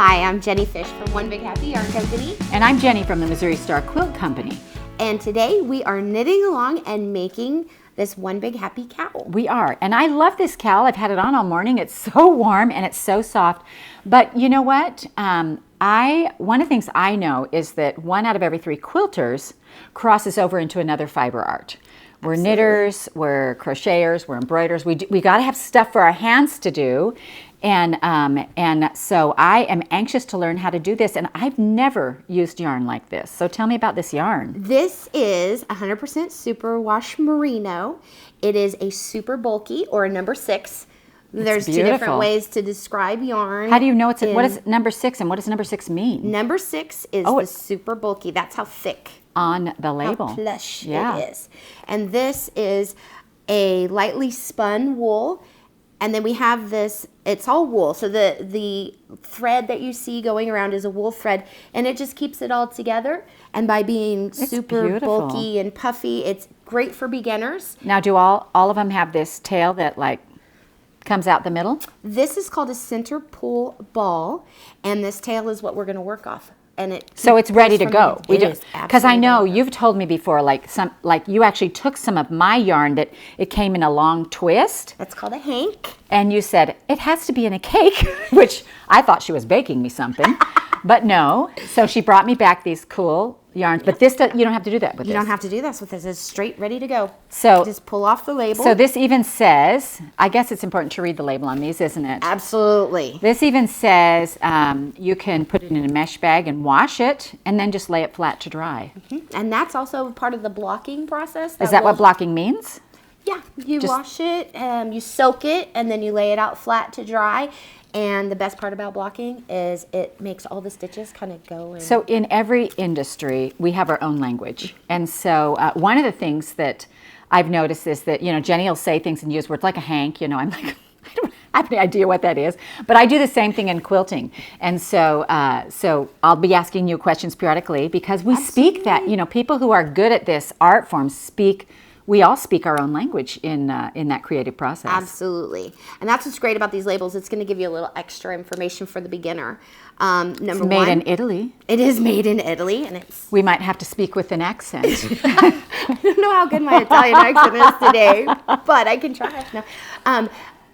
Hi, I'm Jenny Fish from One Big Happy Yarn Company. And I'm Jenny from the Missouri Star Quilt Company. And today we are knitting along and making this One Big Happy cowl. We are. And I love this cowl. I've had it on all morning. It's so warm and it's so soft. But you know what? One of the things I know is that 1 out of every 3 quilters crosses over into another fiber art. We're Absolutely. Knitters, we're crocheters, we're embroiderers. We got to have stuff for our hands to do. And so I am anxious to learn how to do this, and I've never used yarn like this. So tell me about this yarn. This is 100% superwash merino. It is a super bulky or a number 6. There's 2 different ways to describe yarn. How do you know what is number 6 and what does number 6 mean? Number 6 is the super bulky. That's how thick on the label. How plush it is. And this is a lightly spun wool. And then we have this, it's all wool. So the thread that you see going around is a wool thread, and it just keeps it all together. And by being super bulky and puffy, it's great for beginners. Now, do all of them have this tail that like comes out the middle? This is called a center pull ball, and this tail is what we're going to work off. And so it's ready to go. Because I know you've told me before, like you actually took some of my yarn that it came in a long twist. That's called a hank. And you said it has to be in a cake, which I thought she was baking me something, but no. So she brought me back these cool yarns, but this you don't have to do that with this. You don't have to do this with this. It's straight ready to go. So just pull off the label. So this even says, I guess it's important to read the label on these, isn't it? Absolutely. This even says you can put it in a mesh bag and wash it and then just lay it flat to dry. Mm-hmm. And that's also part of the blocking process. Is that what blocking means? Yeah, you wash it, you soak it, and then you lay it out flat to dry. And the best part about blocking is it makes all the stitches kind of go in. So in every industry, we have our own language. And so one of the things that I've noticed is that, Jenny will say things and use words like a hank, I'm like, I don't have any idea what that is. But I do the same thing in quilting. And so I'll be asking you questions periodically because we speak that, people who are good at this art form we all speak our own language in that creative process. Absolutely. And that's what's great about these labels. It's going to give you a little extra information for the beginner. It's made in Italy. It is made in Italy. And we might have to speak with an accent. I don't know how good my Italian accent is today, but I can try. No.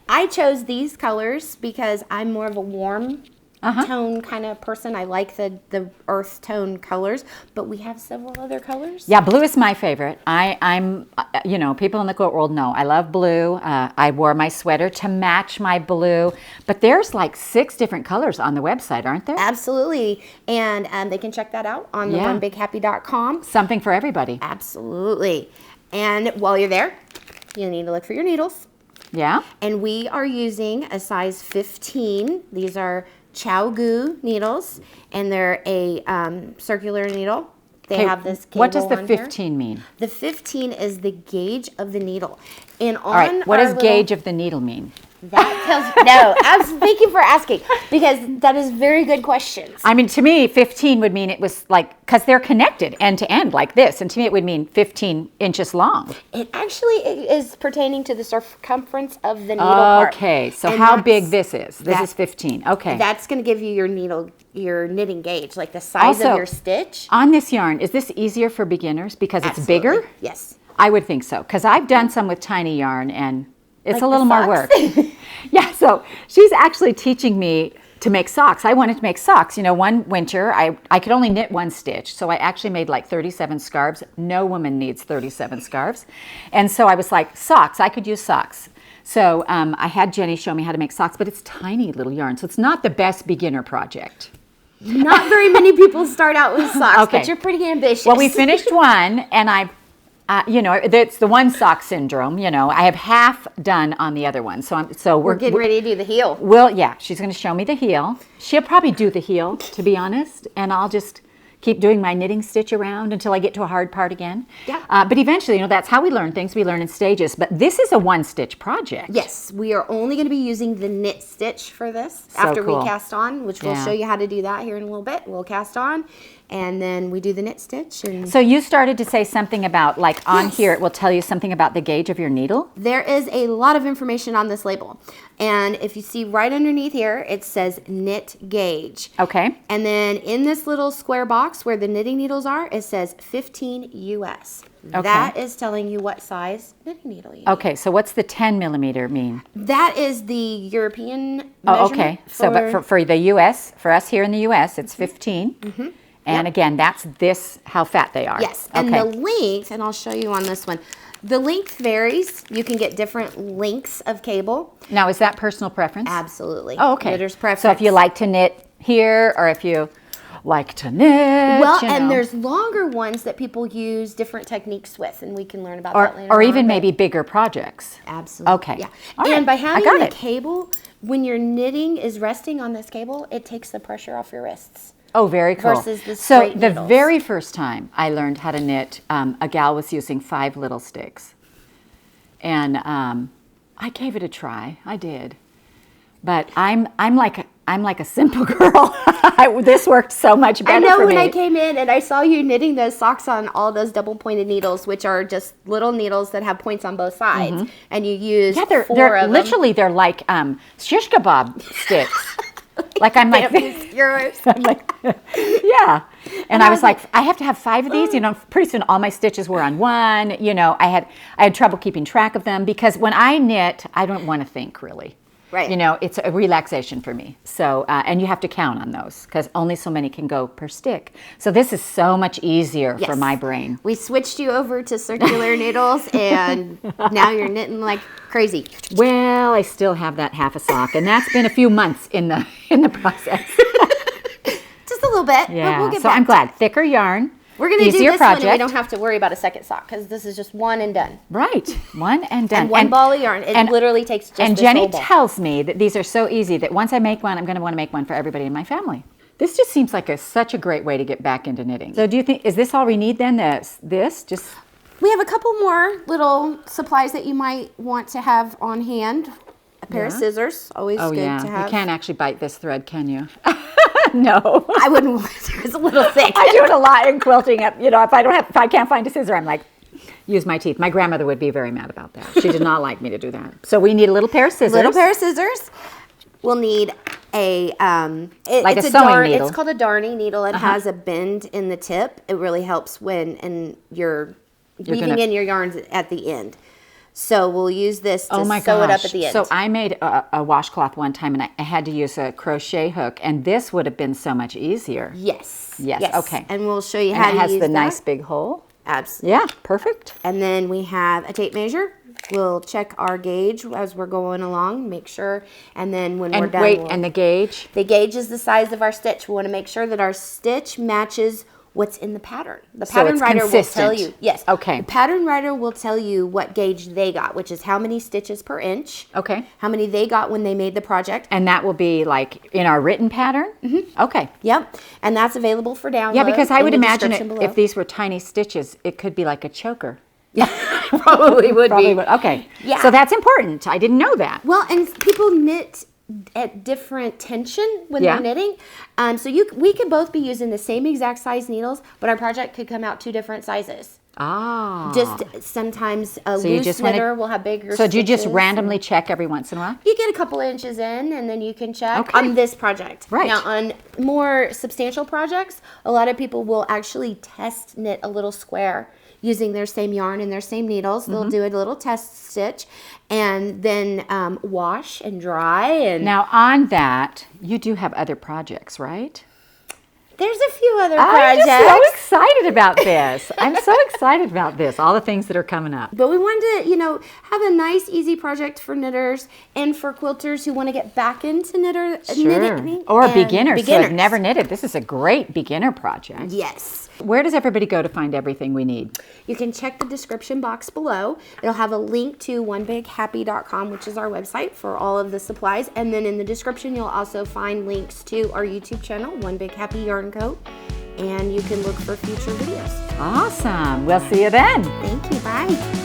I chose these colors because I'm more of a warm tone kind of person. I like the earth tone colors, but we have several other colors. Yeah, blue is my favorite. I'm people in the quilt world know I love blue. I wore my sweater to match my blue, but there's like 6 different colors on the website, aren't there? Absolutely, and they can check that out on the onebighappy.com. Something for everybody. Absolutely, and while you're there, you need to look for your needles. Yeah. And we are using a size 15. These are Chow Goo needles, and they're a circular needle. They have this cable. What does the 15 mean? The 15 is the gauge of the needle. All right, what does gauge of the needle mean? That tells thank you for asking, because that is very good questions. I mean, to me, 15 would mean it was like, because they're connected end to end like this, and to me it would mean 15 inches long. It actually is pertaining to the circumference of the needle part. Okay, so and how big this is? This is 15, okay. That's going to give you your knitting gauge, like the size of your stitch. On this yarn, is this easier for beginners because it's bigger? Yes. I would think so, because I've done some with tiny yarn, and it's a little more work. Yeah, so she's actually teaching me to make socks. I wanted to make socks. One winter, I could only knit 1 stitch, so I actually made like 37 scarves. No woman needs 37 scarves. And so I was like, socks, I could use socks. So I had Jenny show me how to make socks, but it's tiny little yarn, so it's not the best beginner project. Not very many people start out with socks, but you're pretty ambitious. Well, we finished one, and it's the one sock syndrome. I have half done on the other one. So we're getting ready to do the heel. Well, yeah, she's going to show me the heel. She'll probably do the heel, to be honest, and I'll just keep doing my knitting stitch around until I get to a hard part again. Yeah. But eventually, that's how we learn things. We learn in stages. But this is a 1-stitch project. Yes, we are only going to be using the knit stitch for this after we cast on, which we'll show you how to do that here in a little bit. We'll cast on, and then we do the knit stitch. And So you started to say something about, like on here, it will tell you something about the gauge of your needle? there is a lot of information on this label. And if you see right underneath here, it says knit gauge. Okay. And then in this little square box where the knitting needles are, it says 15 US. Okay. That is telling you what size knitting needle you need. Okay, so what's the 10 millimeter mean? That is the European Oh, measurement. okay. So, but for the U.S., for us here in the U.S., it's 15. Mm-hmm. And again, that's this, how fat they are. Yes, and okay. the length, and I'll show you on this one, the length varies. You can get different lengths of cable. Now, is that personal preference? Absolutely. Oh, okay. Knitter's preference. So if you like to knit here, or if you like to knit, well, you and know. there's longer ones that people use different techniques with, and we can learn about or, that later or on, even but- maybe bigger projects. Absolutely. Okay. Yeah. All and right. by I having got the it. cable, when your knitting is resting on this cable, it takes the pressure off your wrists. Oh, very cool. Versus the so straight the needles. very first time I learned how to knit, a gal was using 5 little sticks. And I gave it a try. I did. But I'm like a simple girl. This worked so much better I know for when me. I came in and I saw you knitting those socks on all those double pointed needles, which are just little needles that have points on both sides, and you use Yeah, they're 4 of them. literally they're like shish kebab sticks. Like I'm like, yours. I'm like, yeah. And I was like, I have to have 5 of these. You know, pretty soon all my stitches were on one. You know, I had trouble keeping track of them because when I knit, I don't want to think really. Right. You know, it's a relaxation for me. So, and you have to count on those because only so many can go per stick. So this is so much easier for Yes. my brain. We switched you over to circular needles, and now you're knitting like crazy. Well, I still have that half a sock, and that's been a few months in the process. Just a little bit, Yeah. but we'll get So back I'm to glad. it. Thicker yarn. We're going to do easier this project. one, and we don't have to worry about a second sock because this is just one and done. Right. One and done. And one ball of yarn. It literally takes just And this Jenny whole ball. tells me that these are so easy that once I make one, I'm going to want to make one for everybody in my family. This just seems like such a great way to get back into knitting. So do you think, is this all we need then? This just... We have a couple more little supplies that you might want to have on hand. A pair of scissors, always Oh good yeah, to have. you can't actually bite this thread, can you? No. I wouldn't want to. It's a little thick. I do it a lot in quilting. You know, if I can't find a scissor, I'm like, use my teeth. My grandmother would be very mad about that. She did not like me to do that. So we need a little pair of scissors. Little pair of scissors. We'll need a Like it's a sewing needle. It's called a darning needle. It has a bend in the tip. It really helps when you're weaving in your yarns at the end. So we'll use this to sew it up at the end. So I made a washcloth one time, and I had to use a crochet hook, and this would have been so much easier. Yes. Yes, okay. And we'll show you And how it to has use the that. nice big hole. Absolutely. Yeah, perfect. And then we have a tape measure. We'll check our gauge as we're going along, make sure. And then when we're And done, wait, and the gauge? the gauge is the size of our stitch. We want to make sure that our stitch matches what's in the pattern. The So pattern it's writer will tell consistent. you. Yes. Okay. The pattern writer will tell you what gauge they got, which is how many stitches per inch. Okay. How many they got when they made the project. And that will be like in our written pattern? Mm-hmm. Okay. Yep. And that's available for download. Yeah, because I in would the imagine description below. if these were tiny stitches, it could be like a choker. probably would Probably be. would. Okay. Yeah. So that's important. I didn't know that. Well, and people knit at different tension when Yeah. they're knitting. So we could both be using the same exact size needles, but our project could come out 2 different sizes. Ah. Just sometimes a So you loose just wanna- knitter will have bigger So do you just stitches. randomly check every once in a while? You get a couple inches in, and then you can check Okay. on this project. Right. Now, on more substantial projects, a lot of people will actually test knit a little square using their same yarn and their same needles. They'll do a little test stitch, and then wash and dry. And Now on that, you do have other projects, right? there's a few other I'm projects. just so excited about this. I'm so excited about this. All the things that are coming up. But we wanted to, have a nice, easy project for knitters and for quilters who want to get back into knitting. Or and beginners who have never knitted. This is a great beginner project. Yes. Where does everybody go to find everything we need? You can check the description box below. It'll have a link to onebighappy.com, which is our website for all of the supplies. And then in the description, you'll also find links to our YouTube channel, One Big Happy Yarn Co. And you can look for future videos. Awesome. We'll see you then. Thank you. Bye.